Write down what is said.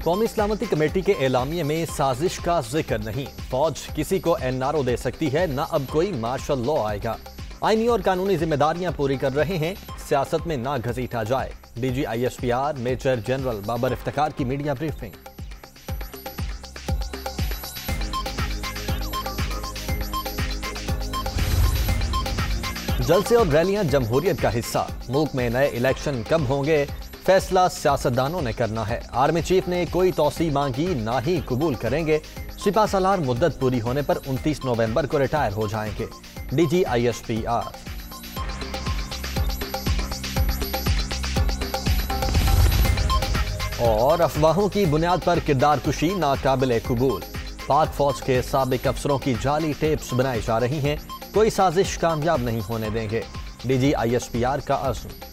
कौमी सलामती कमेटी के एलामिये में साजिश का जिक्र नहीं। फौज किसी को एनआरओ दे सकती है, न अब कोई मार्शल लॉ आएगा। आईनी और कानूनी जिम्मेदारियां पूरी कर रहे हैं, सियासत में ना घसीटा जाए। DG ISPR major general Babar Iftikhar की मीडिया ब्रीफिंग। जलसे और रैलियां जमहूरियत का हिस्सा। मुल्क में नए इलेक्शन कब होंगे, फैसला सियासतदानों ने करना है। आर्मी चीफ ने कोई तौसी मांगी ना ही कबूल करेंगे। सिपा सालार मुद्दत पूरी होने पर 29 नवंबर को रिटायर हो जाएंगे। DG ISPR। और अफवाहों की बुनियाद पर किरदार कुशी नाकाबिले कबूल। पाक फौज के साबिक अफसरों की जाली टेप्स बनाई जा रही हैं, कोई साजिश कामयाब नहीं होने देंगे। डीजी ISPR का अज़्म।